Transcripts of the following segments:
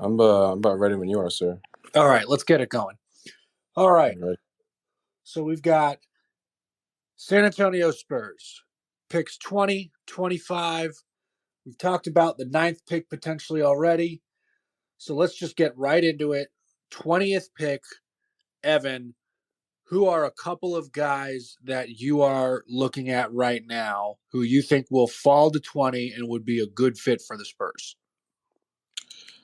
I'm about ready when you are, sir. All right, let's get it going. All right. All right. So we've got San Antonio Spurs, picks 20, 25. We've talked about the ninth pick potentially already. So let's just get right into it. 20th pick, Evan. Who are a couple of guys that you are looking at right now who you think will fall to 20 and would be a good fit for the Spurs?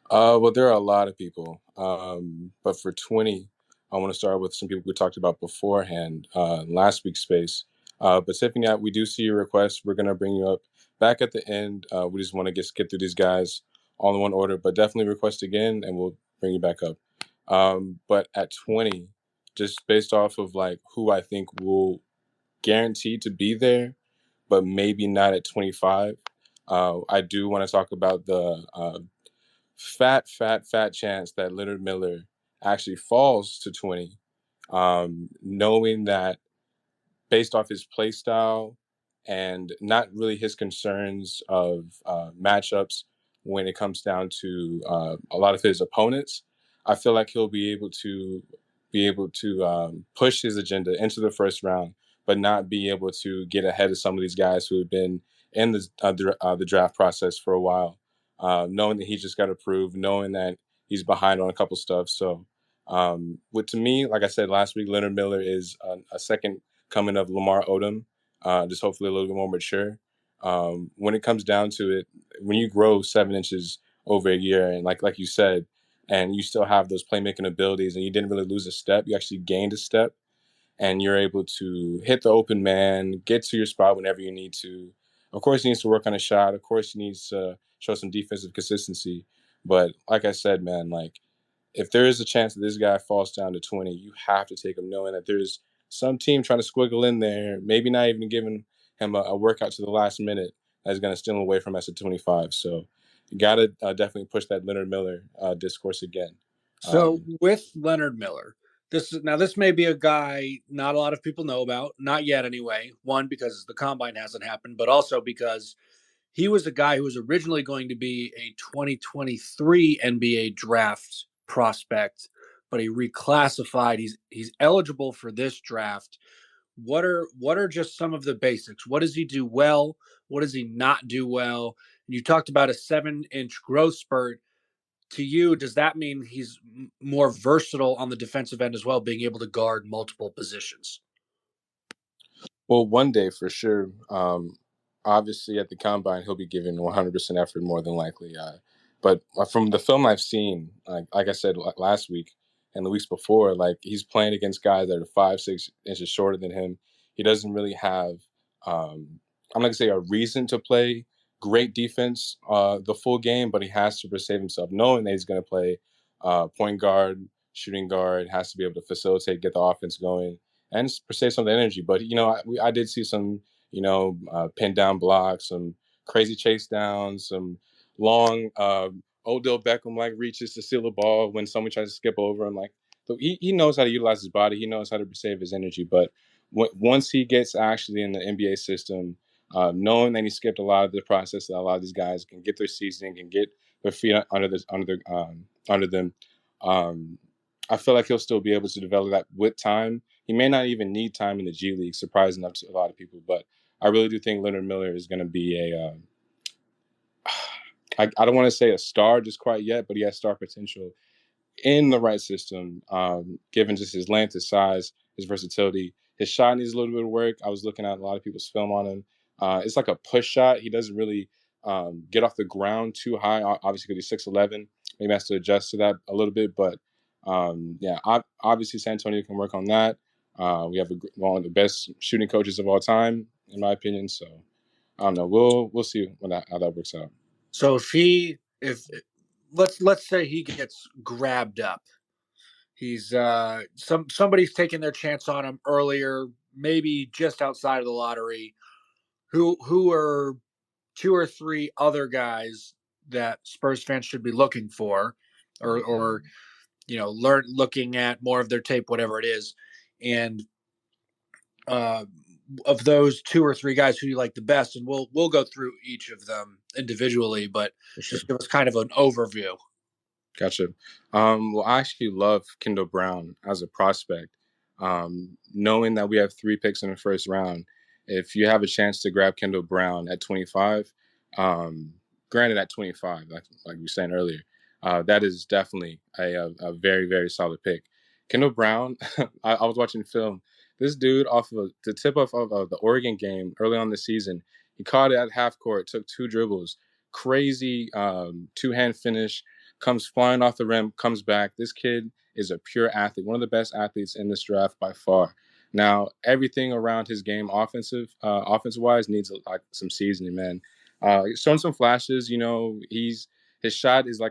Well, there are a lot of people, but for 20, I want to start with some people we talked about beforehand, last week's space. But Tiffany, we do see your request. We're gonna bring you up back at the end. We just want to get through these guys all in one order, but definitely request again, and we'll bring you back up. But at 20, just based off of like who I think will guarantee to be there, but maybe not at 25. I do want to talk about the fat chance that Leonard Miller actually falls to 20, knowing that based off his play style and not really his concerns of matchups when it comes down to a lot of his opponents, I feel like he'll be able to push his agenda into the first round, but not be able to get ahead of some of these guys who have been in the draft process for a while, knowing that he just got approved, knowing that he's behind on a couple stuff. So, to me, like I said last week, Leonard Miller is a second coming of Lamar Odom, just hopefully a little bit more mature. When it comes down to it, when you grow 7 inches over a year, and like you said, and you still have those playmaking abilities, and you didn't really lose a step, you actually gained a step, and you're able to hit the open man, get to your spot whenever you need to. Of course, he needs to work on a shot. Of course, he needs to show some defensive consistency. But like I said, man, like if there is a chance that this guy falls down to 20, you have to take him knowing that there's some team trying to squiggle in there, maybe not even giving him a workout to the last minute that's going to steal him away from us at 25. So you got to definitely push that Leonard Miller discourse again. So with Leonard Miller, this may be a guy not a lot of people know about, not yet anyway. One, because the combine hasn't happened, but also because he was a guy who was originally going to be a 2023 NBA draft prospect, but he reclassified. He's eligible for this draft. What are just some of the basics? What does he do well? What does he not do well? And you talked about a 7-inch growth spurt. To you, does that mean he's more versatile on the defensive end as well, being able to guard multiple positions? Well, one day for sure. Obviously, at the combine, he'll be giving 100% effort more than likely. But from the film I've seen, like I said last week and the weeks before, like he's playing against guys that are 5, 6 inches shorter than him. He doesn't really have, I'm not gonna say a reason to play great defense the full game, but he has to save himself, knowing that he's going to play point guard, shooting guard, has to be able to facilitate, get the offense going and per se some of the energy. But I did see some pin down blocks, some crazy chase downs, some long Odell Beckham like reaches to steal the ball when someone tries to skip over him. Like so he knows how to utilize his body. He knows how to save his energy. But once he gets actually in the NBA system, knowing that he skipped a lot of the process, that a lot of these guys can get their seasoning, can get their feet under them. I feel like he'll still be able to develop that with time. He may not even need time in the G League, surprising enough to a lot of people. But I really do think Leonard Miller is going to be I don't want to say a star just quite yet, but he has star potential in the right system, given just his length, his size, his versatility. His shot needs a little bit of work. I was looking at a lot of people's film on him. It's like a push shot. He doesn't really get off the ground too high, obviously because he's 6'11". Maybe has to adjust to that a little bit. But obviously San Antonio can work on that. We have one of the best shooting coaches of all time, in my opinion. So I don't know. We'll see how that works out. So if let's say he gets grabbed up, he's somebody's taking their chance on him earlier, maybe just outside of the lottery. Who are two or three other guys that Spurs fans should be looking for, or looking at more of their tape, whatever it is, and uh, of those two or three guys who you like the best, and we'll go through each of them individually, but For sure. just give us kind of an overview. Gotcha. Well, I actually love Kendall Brown as a prospect. Knowing that we have 3 picks in the first round, if you have a chance to grab Kendall Brown at 25, um, granted at 25, like you were saying earlier, that is definitely a very, very solid pick. Kendall Brown, I was watching film. This dude off of the tip of the Oregon game early on the season, he caught it at half court, took 2 dribbles, crazy 2-hand finish, comes flying off the rim, comes back. This kid is a pure athlete, one of the best athletes in this draft by far. Now, everything around his game, offense wise, needs like some seasoning, man. He's shown some flashes. His shot is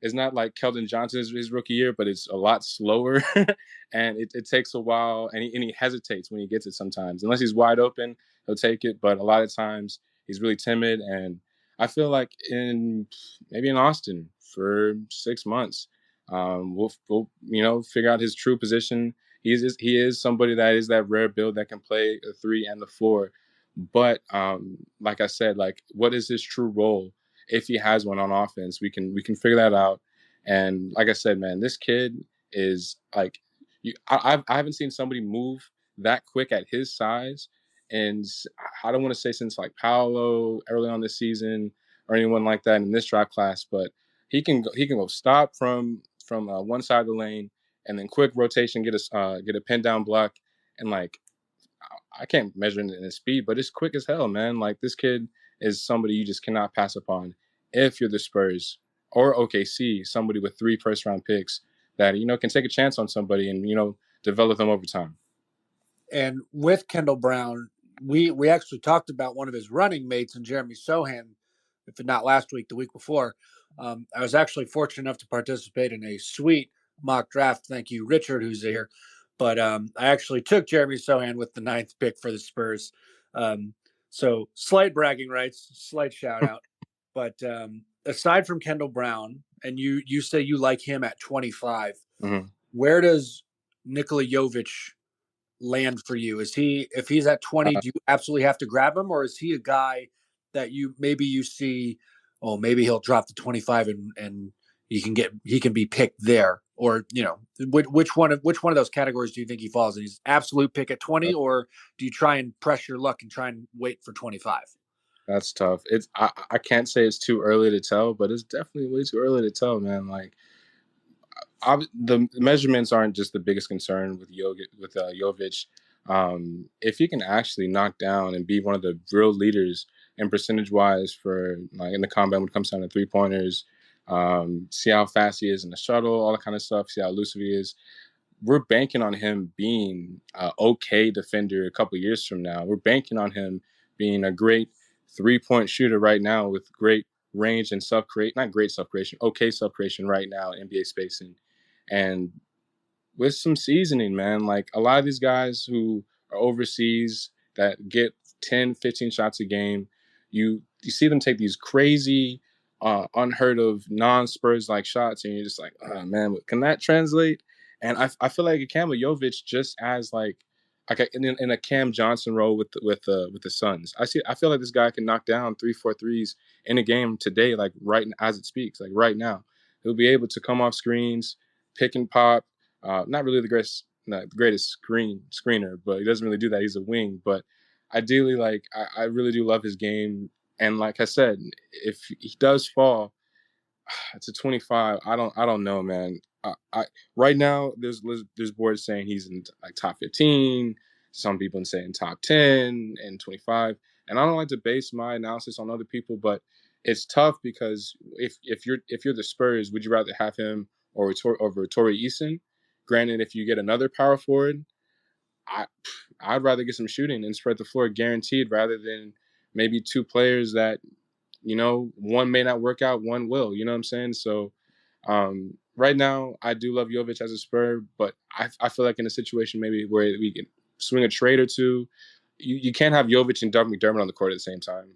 it's not like Keldon Johnson's his rookie year, but it's a lot slower, and it takes a while, and he hesitates when he gets it sometimes. Unless he's wide open, he'll take it, but a lot of times he's really timid. And I feel like maybe in Austin for 6 months, we'll figure out his true position. He is somebody that is that rare build that can play a 3 and the 4. But like I said, like what is his true role if he has one on offense? We can figure that out. And like I said, man, this kid is like I haven't seen somebody move that quick at his size, and I don't want to say since like Paolo early on this season or anyone like that in this draft class, but he can go stop from one side of the lane and then quick rotation, get a pin down block, and like I can't measure it in his speed, but it's quick as hell, man. Like this kid is somebody you just cannot pass upon if you're the Spurs or OKC, somebody with 3 first round picks that can take a chance on somebody and develop them over time. And with Kendall Brown, we actually talked about one of his running mates in Jeremy Sohan, if not last week, the week before. I was actually fortunate enough to participate in a sweet mock draft. Thank you, Richard, who's here. But I actually took Jeremy Sohan with the 9th pick for the Spurs. So slight bragging rights, slight shout out. But aside from Kendall Brown, and you say you like him at 25, Mm-hmm. where does Nikola Jovic land for you? Is he, if he's at 20, do you absolutely have to grab him, or is he a guy that you see, oh, maybe he'll drop to 25 and he can be picked there, or which one of those categories do you think he falls in? He's absolute pick at 20, or do you try and press your luck and try and wait for 25? That's tough. I can't say it's too early to tell, but it's definitely way too early to tell, man. Like the measurements aren't just the biggest concern with Jovic. If he can actually knock down and be one of the real leaders and percentage wise for like in the combine when it comes down to 3 pointers, see how fast he is in the shuttle, all that kind of stuff. See how elusive he is. We're banking on him being an okay defender a couple of years from now. We're banking on him being a great 3-point shooter right now with great range and not great self creation, okay self creation right now in NBA spacing. And with some seasoning, man, like a lot of these guys who are overseas that get 10, 15 shots a game, you see them take these crazy, unheard of non-Spurs like shots, and you're just like, oh man, can that translate? And I feel like a Cam Jovic just as like in a Cam Johnson role with the Suns. I feel like this guy can knock down 3-4 threes in a game today, like right as it speaks, like right now. He'll be able to come off screens, pick and pop. Not really the greatest screener, but he doesn't really do that. He's a wing, but ideally, like I really do love his game. And like I said, if he does fall to 25, I don't know, man. I right now there's boards saying he's in like top 15. Some people saying top 10 and 25. And I don't like to base my analysis on other people, but it's tough because if you're the Spurs, would you rather have him over Torrey Eason? Granted, if you get another power forward, I I'd rather get some shooting and spread the floor guaranteed rather than maybe 2 players that one may not work out, one will. You know what I'm saying? So right now, I do love Jovic as a Spur, but I feel like in a situation maybe where we can swing a trade or two, you can't have Jovic and Doug McDermott on the court at the same time.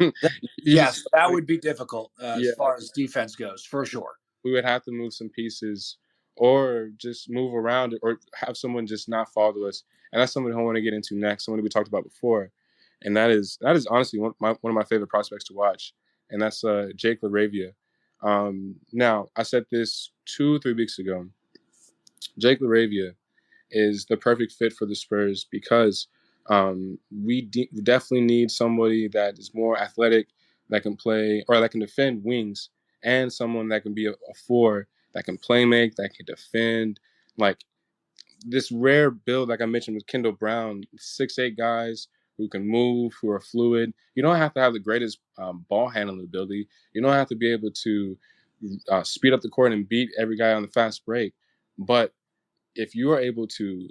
You Yes, just that would be difficult as yeah, far as defense goes, for sure. we would have to move some pieces or just move around or have someone just not fall to us. And that's something I want to get into next, somebody we talked about before. And that is honestly one of my favorite prospects to watch. And that's Jake Laravia. Now, I said this 2 or 3 weeks ago. Jake Laravia is the perfect fit for the Spurs because we definitely need somebody that is more athletic, that can play or that can defend wings, and someone that can be a four, that can play make, that can defend. Like this rare build, like I mentioned with Kendall Brown, 6'8" guys who can move, who are fluid. You don't have to have the greatest ball handling ability. You don't have to be able to speed up the court and beat every guy on the fast break. But if you are able to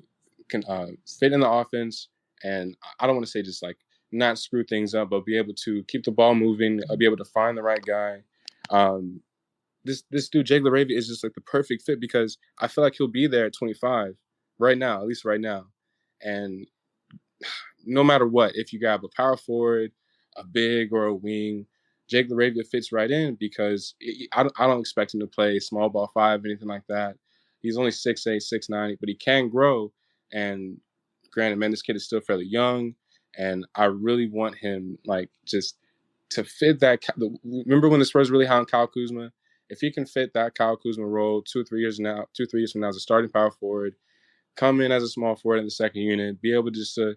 fit in the offense, and I don't want to say just like not screw things up, but be able to keep the ball moving, be able to find the right guy. Um, this dude Jake Laravia is just like the perfect fit because I feel like he'll be there at 25 right now, at least right now, and no matter what, if you grab a power forward, a big, or a wing, Jake Laravia fits right in because I don't expect him to play small ball five, anything like that. He's only 6'8", 6'9", but he can grow. And granted, man, this kid is still fairly young, and I really want him like just to fit that. Remember when the Spurs really high on Kyle Kuzma? If he can fit that Kyle Kuzma role 2 or 3 years now, 2 3 years from now as a starting power forward, come in as a small forward in the second unit, be able just to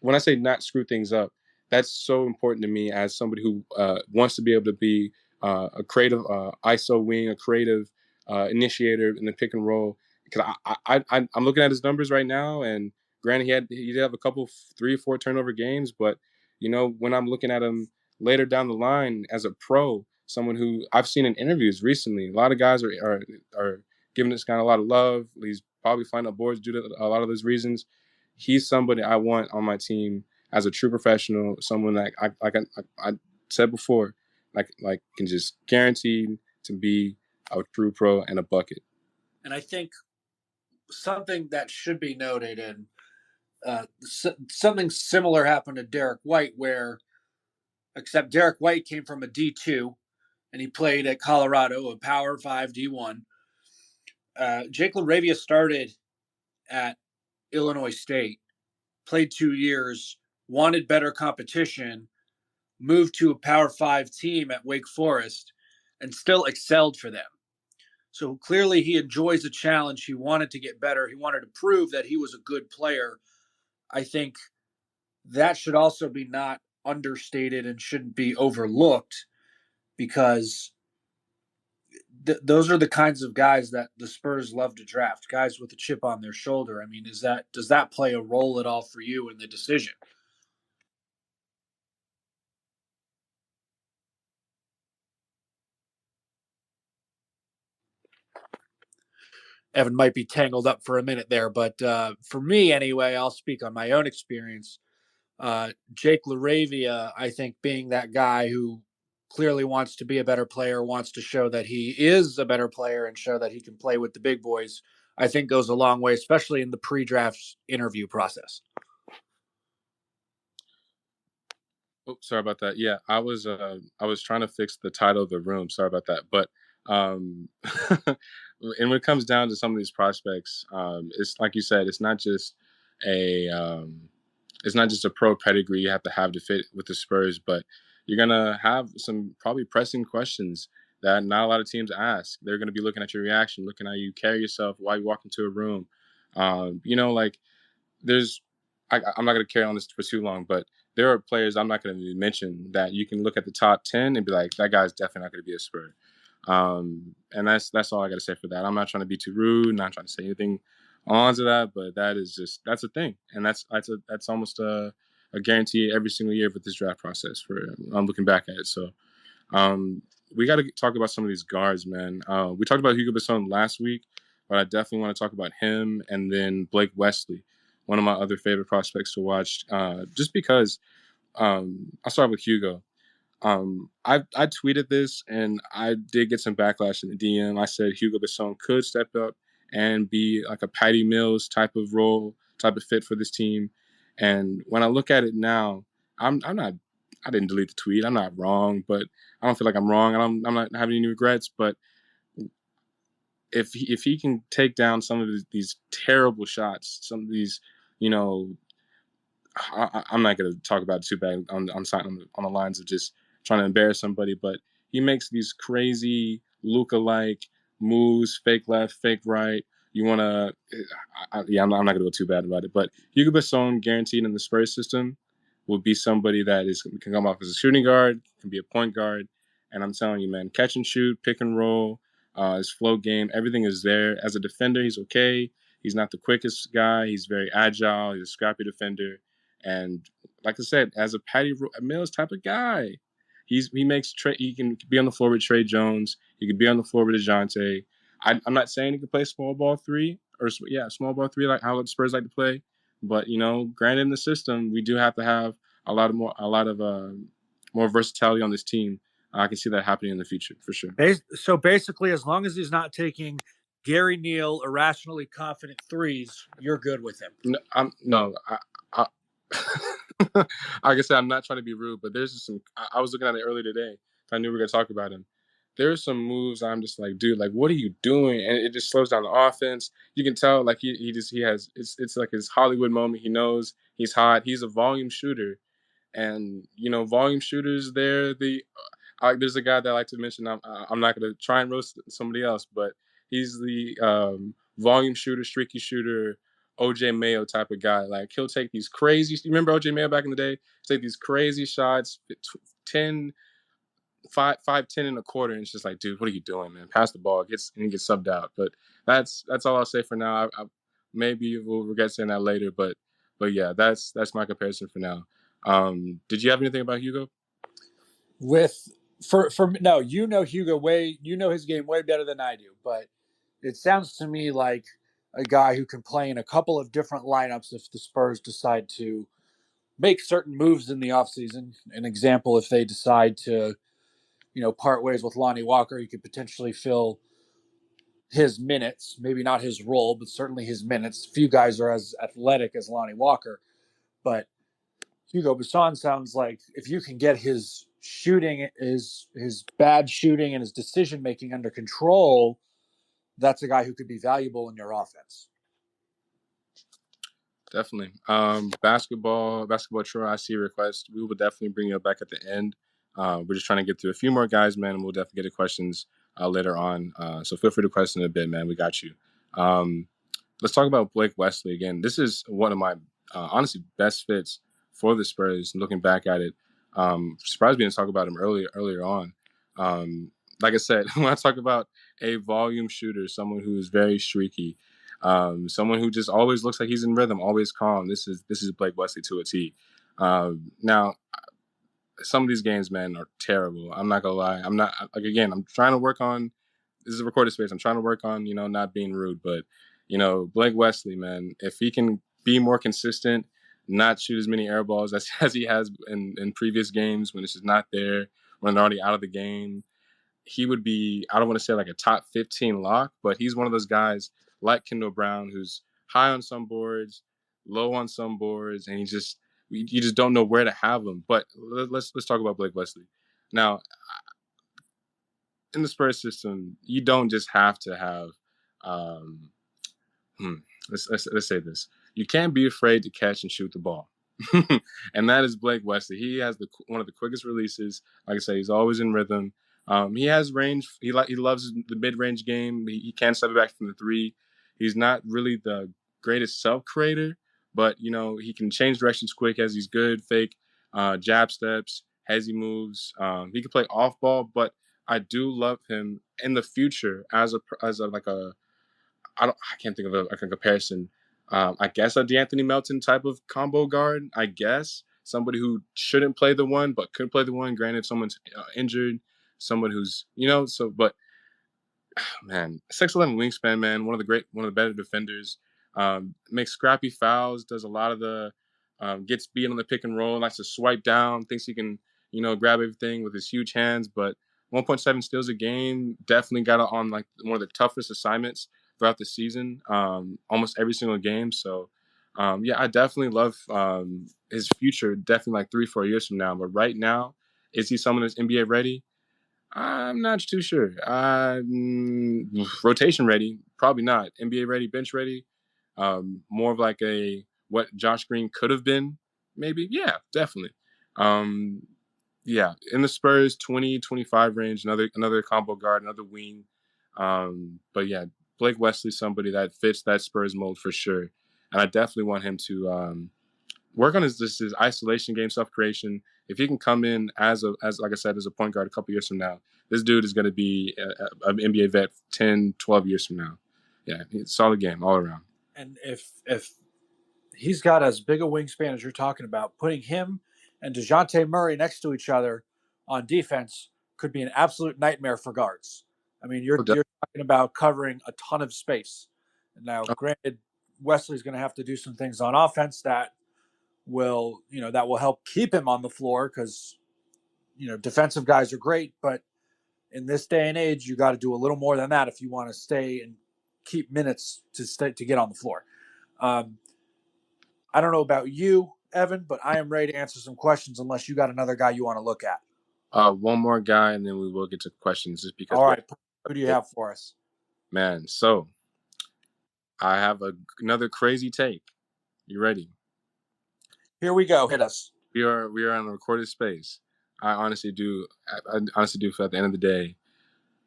when I say not screw things up, that's so important to me as somebody who wants to be able to be a creative ISO wing, a creative initiator in the pick and roll. Because I'm looking at his numbers right now, and granted he did have a couple 3 or 4 turnover games, but when I'm looking at him later down the line as a pro, someone who I've seen in interviews recently, a lot of guys are giving this guy a lot of love. He's probably flying up boards due to a lot of those reasons. He's somebody I want on my team as a true professional, someone that I said before, like can just guaranteed to be a true pro and a bucket. And I think something that should be noted, and something similar happened to Derek White, where except Derek White came from a D2 and he played at Colorado, a Power 5 D1. Jake Laravia started at Illinois State, played 2 years, wanted better competition, moved to a Power 5 team at Wake Forest, and still excelled for them. So clearly he enjoys a challenge. He wanted to get better. He wanted to prove that he was a good player. I think that should also be not understated and shouldn't be overlooked because those are the kinds of guys that the Spurs love to draft, guys with a chip on their shoulder. I mean, does that play a role at all for you in the decision? Evan might be tangled up for a minute there, but for me anyway, I'll speak on my own experience. Jake Laravia, I think, being that guy who clearly wants to be a better player, wants to show that he is a better player and show that he can play with the big boys, I think goes a long way, especially in the pre-draft interview process. Oh, sorry about that. Yeah, I was trying to fix the title of the room. Sorry about that. But and when it comes down to some of these prospects, it's like you said, a it's not just a pro pedigree you have to fit with the Spurs, but you're gonna have some probably pressing questions that not a lot of teams ask. They're gonna be looking at your reaction, looking at how you carry yourself while you walk into a room. Like there's I'm not going to carry on this for too long, but there are players I'm not going to mention that you can look at the top 10 and be like, that guy's definitely not going to be a Spur. And that's all I got to say for that. I'm not trying to be too rude, not trying to say anything onto that, but that's a thing, and that's almost a guarantee every single year with this draft process. I'm looking back at it, so um, we got to talk about some of these guards, man. We talked about Hugo Besson last week, but I definitely want to talk about him and then Blake Wesley, one of my other favorite prospects to watch, just because I'll start with Hugo. I tweeted this and I did get some backlash in the DM. I said Hugo Besson could step up and be like a Patty Mills type of role, type of fit for this team. And when I look at it now, I'm not. I didn't delete the tweet. I'm not wrong, but I don't feel like I'm wrong. I'm not having any regrets. But if he can take down some of these terrible shots, some of these, you know, I'm not going to talk about it too bad on the lines of just trying to embarrass somebody, but he makes these crazy Luka-like moves, fake left, fake right. You want to, yeah, I'm not going to go too bad about it, but Hugo Besson guaranteed in the Spurs system will be somebody that can come off as a shooting guard, can be a point guard, and I'm telling you, man, catch and shoot, pick and roll, his flow game, everything is there. As a defender, he's okay. He's not the quickest guy. He's very agile. He's a scrappy defender, and like I said, as a Patty Mills type of guy, he can be on the floor with Trey Jones. He can be on the floor with DeJounte. I'm not saying he can play small ball three small ball three like how the Spurs like to play, but granted in the system we do have to have a lot of more versatility on this team. I can see that happening in the future for sure. So basically, as long as he's not taking Gary Neal irrationally confident threes, you're good with him. No, I like I said, I'm not trying to be rude, but there's just some. I was looking at it earlier today. I knew we were gonna talk about him. There's some moves I'm just like, dude, like, what are you doing? And it just slows down the offense. You can tell, like, he has it's like his Hollywood moment. He knows he's hot. He's a volume shooter, and volume shooters. There's a guy that I like to mention. I'm not gonna try and roast somebody else, but he's the volume shooter, streaky shooter, OJ Mayo type of guy. Like he'll take these crazy. You remember OJ Mayo back in the day? Take these crazy shots, 10, 10 and a quarter, and it's just like, dude, what are you doing, man? Pass the ball, and he gets subbed out. But that's all I'll say for now. Maybe we'll regret saying that later, but yeah, that's my comparison for now. Did you have anything about Hugo? No, Hugo his game way better than I do, but it sounds to me like a guy who can play in a couple of different lineups if the Spurs decide to make certain moves in the offseason. An example, if they decide to, part ways with Lonnie Walker, he could potentially fill his minutes, maybe not his role, but certainly his minutes. Few guys are as athletic as Lonnie Walker, but Hugo Besson sounds like if you can get his shooting, his bad shooting and his decision making under control, that's a guy who could be valuable in your offense. Definitely. Basketball Troy, I see a request. We will definitely bring you back at the end. We're just trying to get through a few more guys, man, and we'll definitely get to questions later on. So feel free to question in a bit, man. We got you. Let's talk about Blake Wesley again. This is one of my honestly best fits for the Spurs. Looking back at it, surprised me to talk about him earlier on. Like I said, when I talk about a volume shooter, someone who is very streaky, someone who just always looks like he's in rhythm, always calm. This is Blake Wesley to a T. Now, some of these games, man, are terrible. I'm not gonna lie. I'm trying to work on. This is a recorded space. I'm trying to work on, not being rude, but Blake Wesley, man, if he can be more consistent, not shoot as many air balls as he has in previous games when it's just not there, when they're already out of the game, he would be, I don't want to say like a top 15 lock, but he's one of those guys like Kendall Brown who's high on some boards, low on some boards, and you just don't know where to have him. But let's talk about Blake Wesley. Now, in the Spurs system, you don't just have to have um, let's say this. You can't be afraid to catch and shoot the ball. And that is Blake Wesley. He has one of the quickest releases. Like I say, he's always in rhythm. He has range. He loves the mid-range game. He can step it back from the three. He's not really the greatest self-creator, but he can change directions quick as he's good. Fake jab steps, hezzy moves. He can play off ball, but I do love him in the future as a like a I can't think of a comparison. I guess a D'Anthony Melton type of combo guard. I guess somebody who shouldn't play the one but could play the one. Granted, someone's injured, someone who's but man, 6'11" wingspan, man, one of the better defenders. Makes scrappy fouls, does a lot of the gets beat on the pick and roll, likes to swipe down, thinks he can, grab everything with his huge hands. But 1.7 steals a game, definitely got on like one of the toughest assignments throughout the season, almost every single game. So, yeah, I definitely love his future, definitely like 3-4 years from now. But right now, is he someone that's NBA ready? I'm not too sure. Rotation ready, probably not. NBA ready, bench ready. More of like what Josh Green could have been, maybe. Yeah, definitely. Um, Yeah, in the Spurs 20-25 range, another combo guard, another wing. But yeah, Blake Wesley, somebody that fits that Spurs mold for sure, and I definitely want him to work on his isolation game, self creation. If he can come in as like I said, as a point guard a couple years from now, this dude is going to be an NBA vet 10, 12 years from now. Yeah, solid game all around. And if he's got as big a wingspan as you're talking about, putting him and DeJounte Murray next to each other on defense could be an absolute nightmare for guards. I mean, Oh, you're talking about covering a ton of space. Now, granted, Wesley's going to have to do some things on offense that will help keep him on the floor because defensive guys are great, but in this day and age, you got to do a little more than that if you want to stay and keep minutes to get on the floor. Um, I don't know about you, Evan, but I am ready to answer some questions unless you got another guy you want to look at. one more guy, and then we will get to questions just because All we right, who do you have have for us? man. So I have another crazy take. You ready? Here we go. Hit us. We are on a recorded space. I honestly do. I honestly do feel at the end of the day,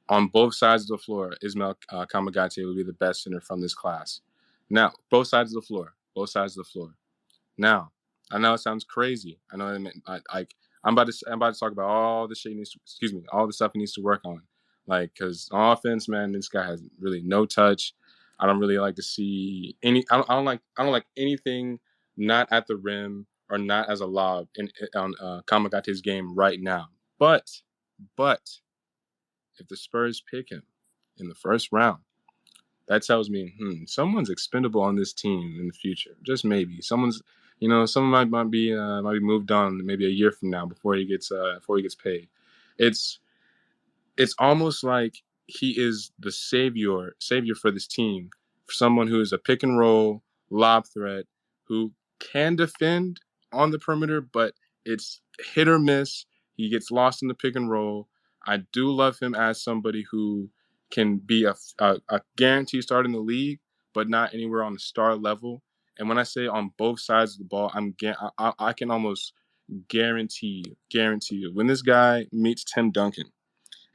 on both sides of the floor, Ismail Kamagate will be the best center from this class. Now, both sides of the floor. Both sides of the floor. Now, I know it sounds crazy. I know I'm about to talk about all the shit he needs to, excuse me, all the stuff he needs to work on. Like, because on offense, man, this guy has really no touch. I don't really like to see any. I don't like anything not at the rim or not as a lob on Kamagate's game right now. But if the Spurs pick him in the first round, that tells me, someone's expendable on this team in the future. Just maybe someone's, someone might be moved on maybe a year from now before he gets paid. It's it's almost like he is the savior for this team, for someone who is a pick and roll lob threat who can defend on the perimeter, but it's hit or miss. He gets lost in the pick and roll. I do love him as somebody who can be a guarantee start in the league, but not anywhere on the star level. And when I say on both sides of the ball, I can almost guarantee you when this guy meets Tim Duncan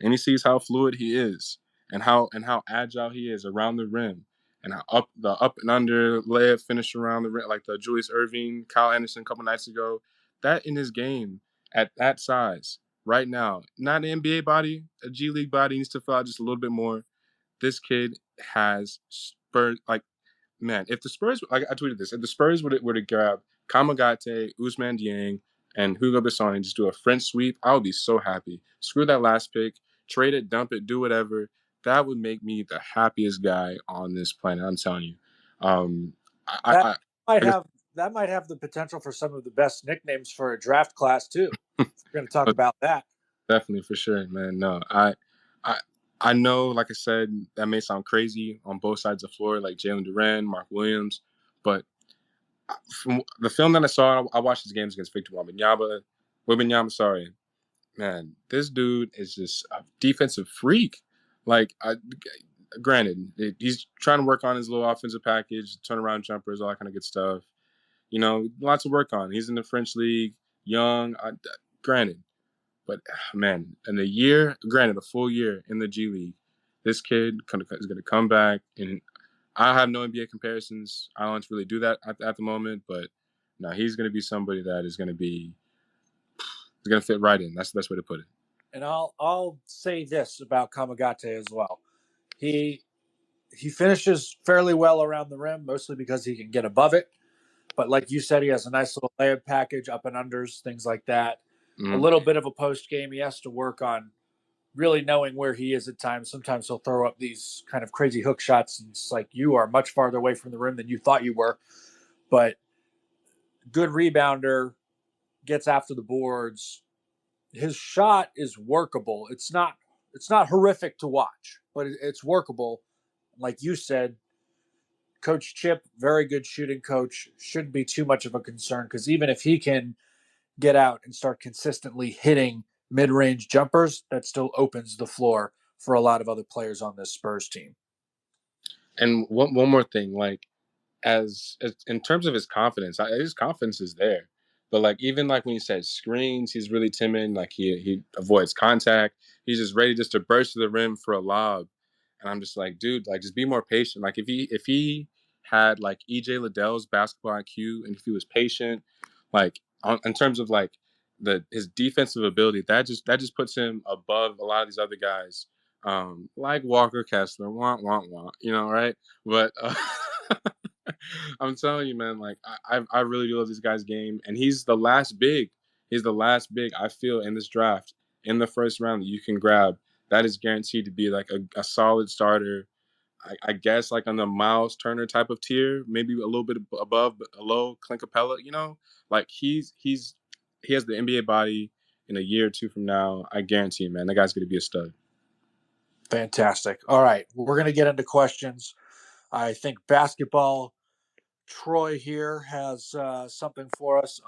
and he sees how fluid he is and how agile he is around the rim and how up and under layup finish around the rim like the Julius Irving, Kyle Anderson a couple nights ago. That in his game at that size right now, not an NBA body, a G League body needs to fill out just a little bit more. This kid has spurred like man, if the Spurs, like I tweeted this, if the Spurs were to grab Kamagate, Usman Dieng, and Hugo Besson and just do a French sweep, I would be so happy. Screw that last pick, trade it, dump it, do whatever. That would make me the happiest guy on this planet. I'm telling you. Um, That I, might I guess have that might have the potential for some of the best nicknames for a draft class too. We're going to talk about that. definitely for sure, man. No, I, I know, like I said, that may sound crazy on both sides of the floor, like Jalen Duran, Mark Williams, but from the film that I saw, I watched his games against Victor Wembanyama, sorry, man, this dude is just a defensive freak. Like, granted, he's trying to work on his little offensive package, turnaround jumpers, all that kind of good stuff. Lots of work on. He's in the French league, young, granted, but man, in a year, granted, a full year in the G League, this kid is going to come back and I have no NBA comparisons. I don't really do that at the moment, but no, he's going to be somebody that is going to be he's going to fit right in. That's the best way to put it. And I'll say this about Kamagate as well. He he finishes fairly well around the rim, mostly because he can get above it. But like you said, he has a nice little layup package, up and unders, things like that. A Mm-hmm. little bit of a post game. He has to work on really knowing where he is at times. Sometimes he'll throw up these kind of crazy hook shots, and it's like you are much farther away from the rim than you thought you were. But good rebounder, gets after the boards. His shot is workable. It's not horrific to watch, but it's workable. Like you said, Coach Chip, very good shooting coach, shouldn't be too much of a concern because even if he can get out and start consistently hitting mid-range jumpers, that still opens the floor for a lot of other players on this Spurs team. And one more thing, like as in terms of his confidence is there. But like even like when he said screens, he's really timid. Like he avoids contact. He's just ready just to burst to the rim for a lob. And I'm just like, dude, like just be more patient. Like if he had like EJ Liddell's basketball IQ and if he was patient, like in terms of like his defensive ability, that just puts him above a lot of these other guys, like Walker Kessler, right? But I'm telling you, man, like I really do love this guy's game, and he's the last big. He's the last big I feel in this draft in the first round that you can grab. That is guaranteed to be like a solid starter. I guess like on the Miles Turner type of tier, maybe a little bit above, but below Clint Capella. Like he has the NBA body. In a year or two from now, I guarantee, man, that guy's going to be a stud. Fantastic. All right, we're going to get into questions. I think basketball. Troy here has something for us.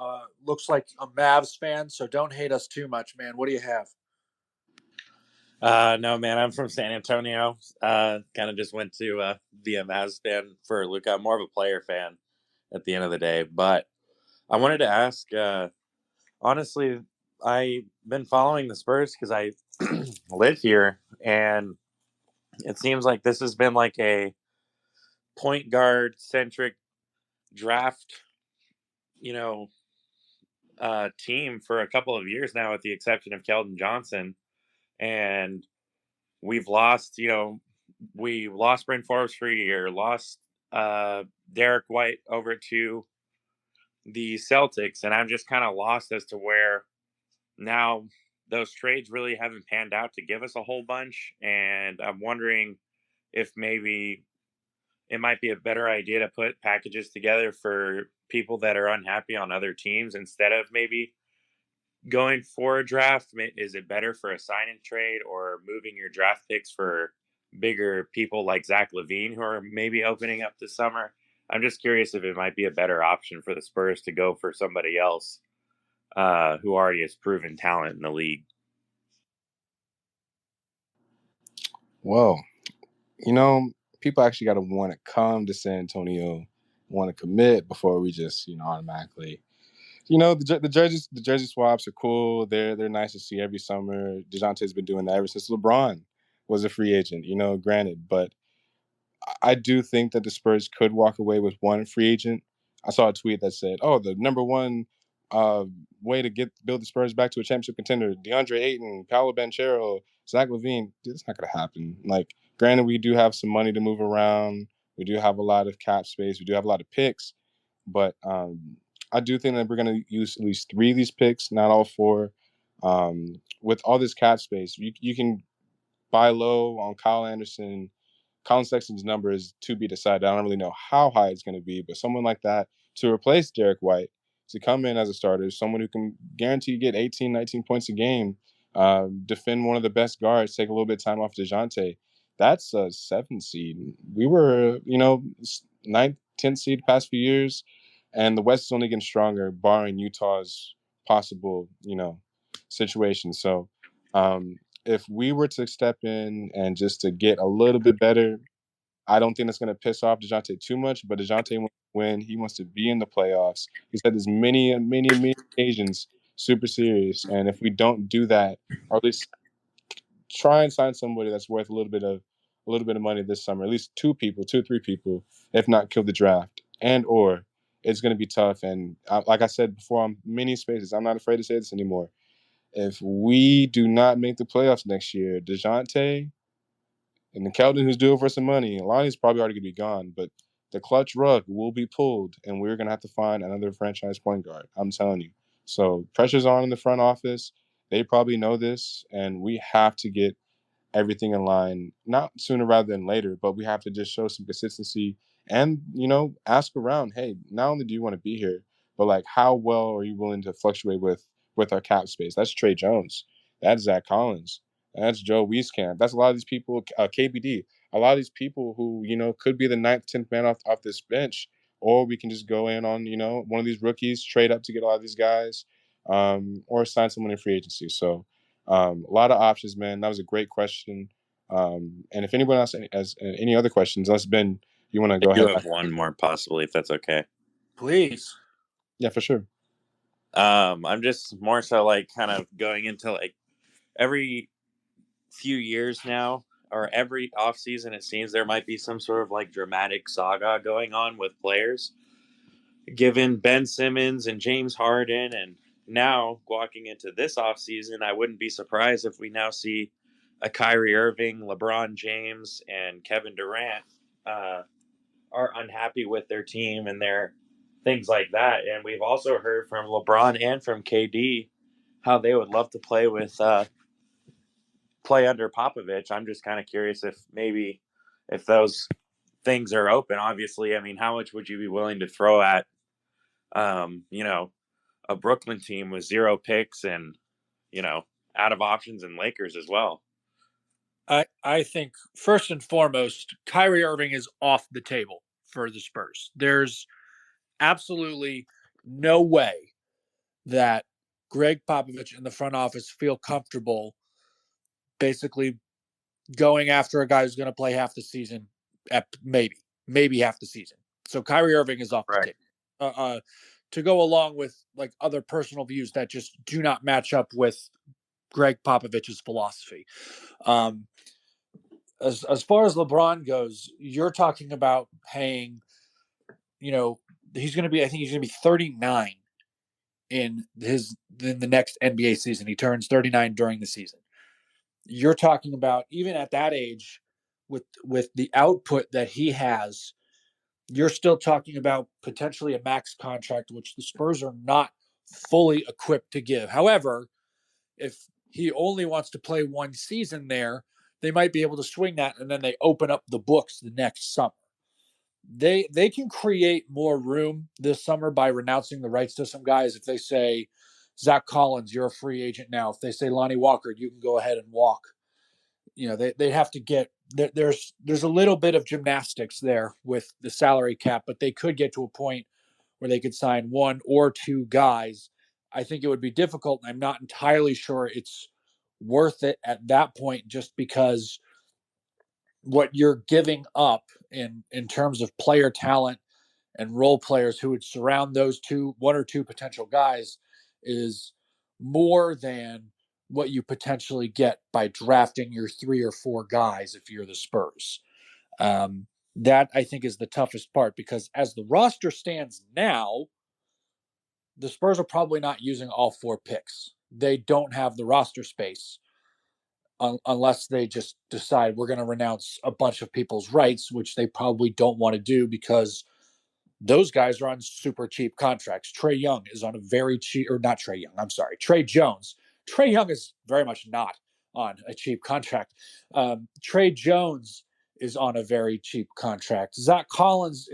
Looks like a Mavs fan, so don't hate us too much, man. What do you have? No, man, I'm from San Antonio. Kind of just went to be a Mavs fan for Luka. I'm more of a player fan at the end of the day. But I wanted to ask, honestly, I've been following the Spurs because I live here, and it seems like this has been like a point guard centric draft, you know, team for a couple of years now, with the exception of Keldon Johnson. And we've lost, we lost Bryn Forbes for a year, lost Derek White over to the Celtics, and I'm just kind of lost as to where now those trades really haven't panned out to give us a whole bunch. And I'm wondering if maybe it might be a better idea to put packages together for people that are unhappy on other teams instead of maybe going for a draft. Is it better for a sign and trade or moving your draft picks for bigger people like Zach Levine, who are maybe opening up this summer? I'm just curious if it might be a better option for the Spurs to go for somebody else who already has proven talent in the league. Well, people actually got to want to come to San Antonio, want to commit before we just, automatically. The jersey swaps are cool. They're nice to see every summer. DeJounte's been doing that ever since LeBron was a free agent. Granted, but I do think that the Spurs could walk away with one free agent. I saw a tweet that said, "Oh, the number one uh, way to build the Spurs back to a championship contender: DeAndre Ayton, Paolo Banchero, Zach Levine." Dude, it's not going to happen. Like, granted, we do have some money to move around. We do have a lot of cap space. We do have a lot of picks, but I do think that we're going to use at least 3 of these picks, not all 4. With all this cap space, you can buy low on Kyle Anderson. Colin Sexton's number is to be decided. I don't really know how high it's going to be, but someone like that to replace Derek White, to come in as a starter, someone who can guarantee you get 18, 19 points a game, defend one of the best guards, take a little bit of time off DeJounte. That's a 7 seed. We were, 9th, 10th seed the past few years, and the West is only getting stronger, barring Utah's possible, situation. So, if we were to step in and just to get a little bit better, I don't think that's going to piss off DeJounte too much. But DeJounte wants to win. He wants to be in the playoffs. He said there's many, many, many occasions super serious. And if we don't do that, or at least try and sign somebody that's worth a little bit of money this summer, at least 2 people, 2 or 3 people, if not kill the draft, and or it's going to be tough. And like I said before on many spaces, I'm not afraid to say this anymore. If we do not make the playoffs next year, DeJounte and the Keldon who's due for some money, Lonnie's probably already going to be gone, but the clutch rug will be pulled, and we're going to have to find another franchise point guard. I'm telling you. So pressure's on in the front office. They probably know this, and we have to get everything in line, not sooner rather than later, but we have to just show some consistency and, ask around, hey, not only do you want to be here, but like how well are you willing to fluctuate with our cap space? That's Trey Jones. That's Zach Collins. That's Joe Wieskamp. That's a lot of these people, KBD, a lot of these people who, could be the 9th, 10th man off this bench, or we can just go in on, one of these rookies, trade up to get a lot of these guys, or sign someone in free agency. So, a lot of options, man. That was a great question. And if anyone else has any other questions, unless Ben, you want to I go do ahead? have one more, possibly, if that's okay. Please. Yeah, for sure. I'm just more so like kind of going into like every few years now, or every offseason, it seems there might be some sort of like dramatic saga going on with players. Given Ben Simmons and James Harden, and now walking into this offseason, I wouldn't be surprised if we now see a Kyrie Irving, LeBron James, and Kevin Durant are unhappy with their team and their things like that. And we've also heard from LeBron and from KD how they would love to play under Popovich. I'm just kind of curious if maybe if those things are open. Obviously, I mean, how much would you be willing to throw at, you know, a Brooklyn team with 0 picks and, you know, out of options, and Lakers as well? I think first and foremost, Kyrie Irving is off the table for the Spurs. There's absolutely no way that Greg Popovich and the front office feel comfortable basically going after a guy who's going to play half the season at maybe half the season. So Kyrie Irving is off the Right. table. To go along with like other personal views that just do not match up with Greg Popovich's philosophy. Um, as far as LeBron goes, you're talking about paying, you know, he's going to be, I think he's going to be 39 in the next NBA season. He turns 39 during the season. You're talking about even at that age, with the output that he has, you're still talking about potentially a max contract, which the Spurs are not fully equipped to give. However, if he only wants to play one season there, they might be able to swing that, and then they open up the books the next summer. They can create more room this summer by renouncing the rights to some guys. If they say Zach Collins, you're a free agent now. If they say Lonnie Walker, you can go ahead and walk. You know, they have to get there's a little bit of gymnastics there with the salary cap, but they could get to a point where they could sign one or two guys. I think it would be difficult, and I'm not entirely sure it's worth it at that point, just because what you're giving up in terms of player talent and role players who would surround those one or two potential guys is more than what you potentially get by drafting your 3 or 4 guys if you're the Spurs. That I think is the toughest part, because as the roster stands now, the Spurs are probably not using all 4 picks. They don't have the roster space unless they just decide we're going to renounce a bunch of people's rights, which they probably don't want to do because those guys are on super cheap contracts. Trae Young is on a very cheap, or not Trae Young, I'm sorry, Trae Jones. Trae Young is very much not on a cheap contract. Trae Jones is on a very cheap contract. Zach Collins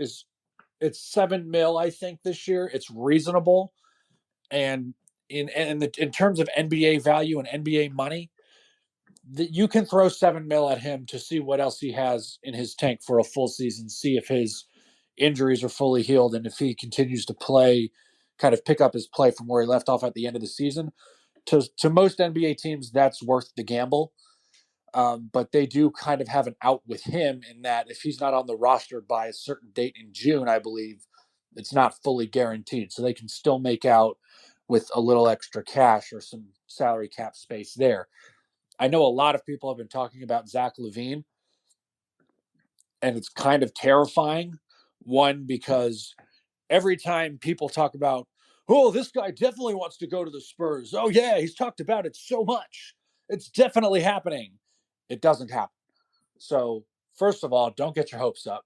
it's $7 million, I think, this year. It's reasonable. And in terms of NBA value and NBA money, you can throw $7 million at him to see what else he has in his tank for a full season, see if his injuries are fully healed, and if he continues to play, kind of pick up his play from where he left off at the end of the season. To most NBA teams, that's worth the gamble. But they do kind of have an out with him in that if he's not on the roster by a certain date in June, I believe, it's not fully guaranteed. So they can still make out with a little extra cash or some salary cap space there. I know a lot of people have been talking about Zach Levine, and it's kind of terrifying. One, because every time people talk about, oh, this guy definitely wants to go to the Spurs. Oh, yeah, he's talked about it so much. It's definitely happening. It doesn't happen. So, first of all, don't get your hopes up.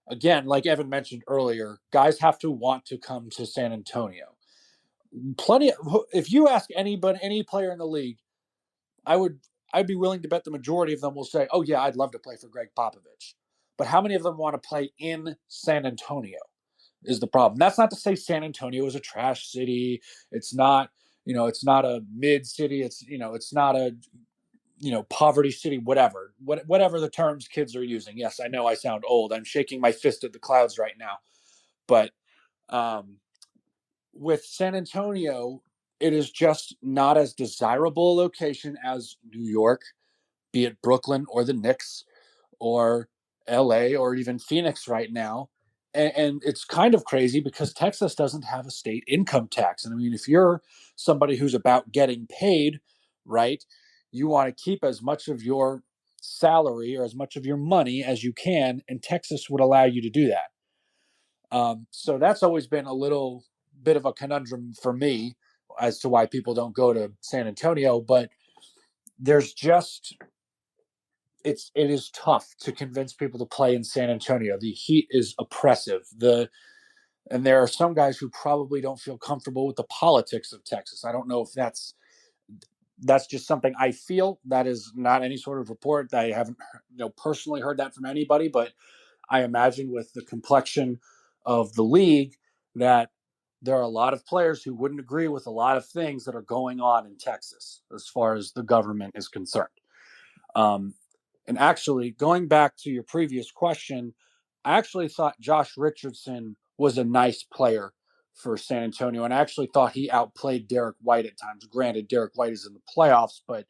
Again, like Evan mentioned earlier, guys have to want to come to San Antonio. If you ask anybody, any player in the league, I'd be willing to bet the majority of them will say, "Oh yeah, I'd love to play for Greg Popovich." But how many of them want to play in San Antonio is the problem. That's not to say San Antonio is a trash city. It's not, it's not a mid city. It's not a, poverty city, whatever the terms kids are using. Yes, I know I sound old. I'm shaking my fist at the clouds right now. But um, with San Antonio, it is just not as desirable a location as New York, be it Brooklyn or the Knicks or LA or even Phoenix right now. and it's kind of crazy because Texas doesn't have a state income tax. And I mean, if you're somebody who's about getting paid, right, you want to keep as much of your salary or as much of your money as you can, and Texas would allow you to do that. So that's always been a little bit of a conundrum for me as to why people don't go to San Antonio. But there's just it is tough to convince people to play in San Antonio. The heat is oppressive. And there are some guys who probably don't feel comfortable with the politics of Texas. I don't know if that's just something I feel. That is not any sort of report. I haven't personally heard that from anybody, but I imagine with the complexion of the league that there are a lot of players who wouldn't agree with a lot of things that are going on in Texas as far as the government is concerned. And actually, going back to your previous question, I actually thought Josh Richardson was a nice player for San Antonio, and I actually thought he outplayed Derek White at times. Granted, Derek White is in the playoffs, but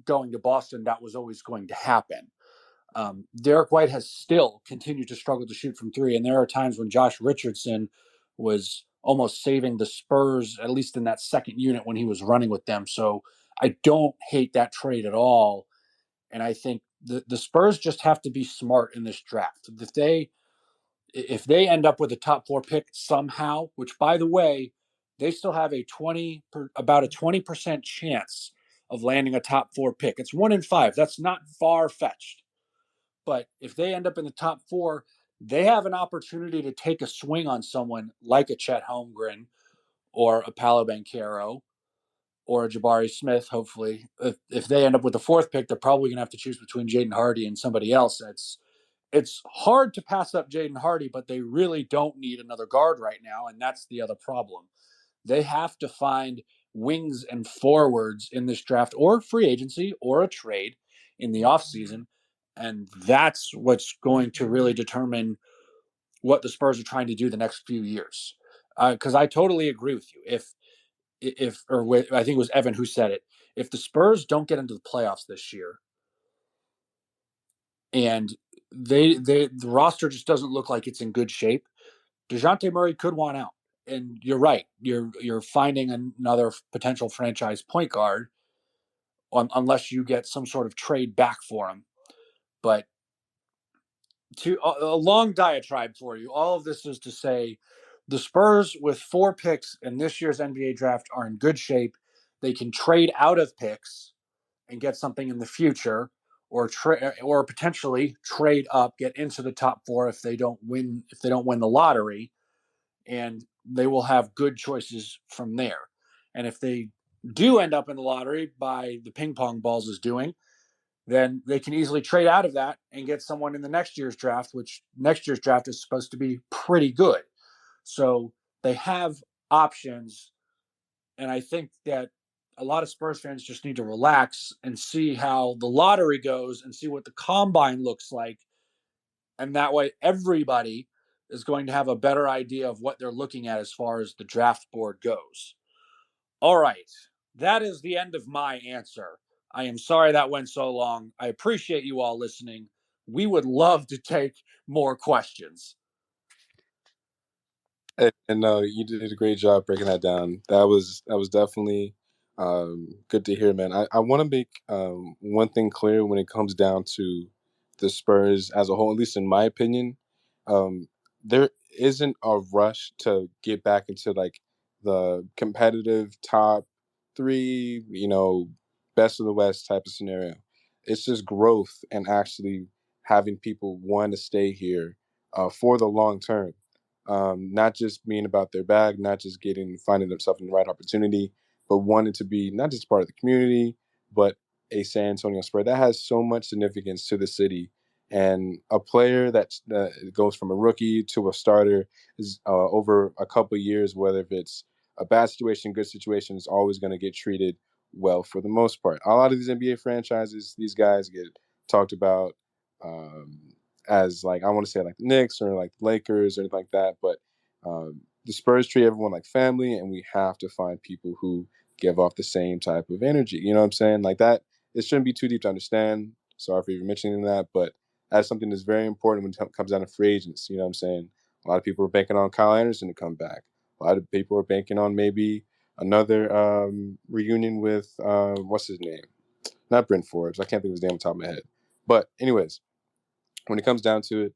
going to Boston, that was always going to happen. Derek White has still continued to struggle to shoot from three, and there are times when Josh Richardson was almost saving the Spurs, at least in that second unit when he was running with them. So I don't hate that trade at all. And I think the Spurs just have to be smart in this draft. If they end up with a top four pick somehow, which by the way, they still have about a 20% chance of landing a top four pick. It's 1 in 5. That's not far fetched. But if they end up in the top four, they have an opportunity to take a swing on someone like a Chet Holmgren or a Paolo Banchero or a Jabari Smith, hopefully. If they end up with the fourth pick, they're probably going to have to choose between Jaden Hardy and somebody else. It's hard to pass up Jaden Hardy, but they really don't need another guard right now, and that's the other problem. They have to find wings and forwards in this draft or free agency or a trade in the offseason, and that's what's going to really determine what the Spurs are trying to do the next few years. Because I totally agree with you. I think it was Evan who said it. If the Spurs don't get into the playoffs this year, and the roster just doesn't look like it's in good shape, DeJounte Murray could want out. And you're right. You're finding another potential franchise point guard, unless you get some sort of trade back for him. But to a long diatribe for you. All of this is to say the Spurs with 4 picks in this year's NBA draft are in good shape. They can trade out of picks and get something in the future, or potentially trade up, get into the top 4 if they don't win the lottery, and they will have good choices from there. And if they do end up in the lottery by the ping pong balls is doing, then they can easily trade out of that and get someone in the next year's draft, which next year's draft is supposed to be pretty good. So they have options. And I think that a lot of Spurs fans just need to relax and see how the lottery goes and see what the combine looks like. And that way, everybody is going to have a better idea of what they're looking at as far as the draft board goes. All right. That is the end of my answer. I am sorry that went so long. I appreciate you all listening. We would love to take more questions. And no, you did a great job breaking that down. That was definitely good to hear, man. I want to make one thing clear when it comes down to the Spurs as a whole, at least in my opinion. Um, there isn't a rush to get back into like the competitive top 3, best of the West type of scenario. It's just growth and actually having people want to stay here for the long term, not just being about their bag, not just finding themselves in the right opportunity, but wanting to be not just part of the community, but a San Antonio Spur. That has so much significance to the city. And a player that goes from a rookie to a starter is over a couple of years, whether if it's a bad situation, good situation, is always going to get treated well for the most part. A lot of these NBA franchises, these guys get talked about um, as like, I want to say like the Knicks or like the Lakers or anything like that, but the Spurs treat everyone like family, and we have to find people who give off the same type of energy. You know what I'm saying? Like that, it shouldn't be too deep to understand. Sorry for even mentioning that, but That's something that's very important when it comes down to free agents. You know what I'm saying? A lot of people are banking on Kyle Anderson to come back. A lot of people are banking on maybe another reunion with what's his name? Not Brent Forbes. I can't think of his name on top of my head. But anyways, when it comes down to it,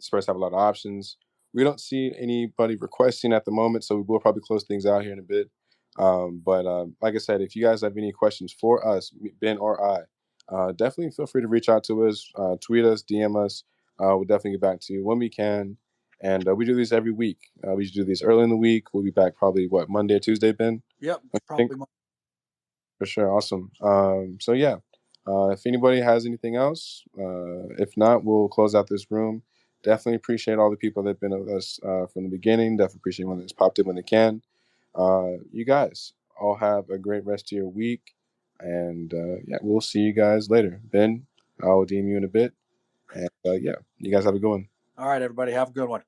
Spurs have a lot of options. We don't see anybody requesting at the moment, so we will probably close things out here in a bit. But like I said, if you guys have any questions for us, Ben or I, definitely feel free to reach out to us, tweet us, DM us. We'll definitely get back to you when we can. And we do these every week. We do these early in the week. We'll be back probably, Monday or Tuesday, Ben? Yep, I probably. think. For sure. Awesome. So, yeah, if anybody has anything else, if not, we'll close out this room. Definitely appreciate all the people that have been with us from the beginning. Definitely appreciate anyone that's popped in when they can. You guys all have a great rest of your week. And yeah, we'll see you guys later. Ben, I'll DM you in a bit. And yeah, you guys have a good one. All right, everybody. Have a good one.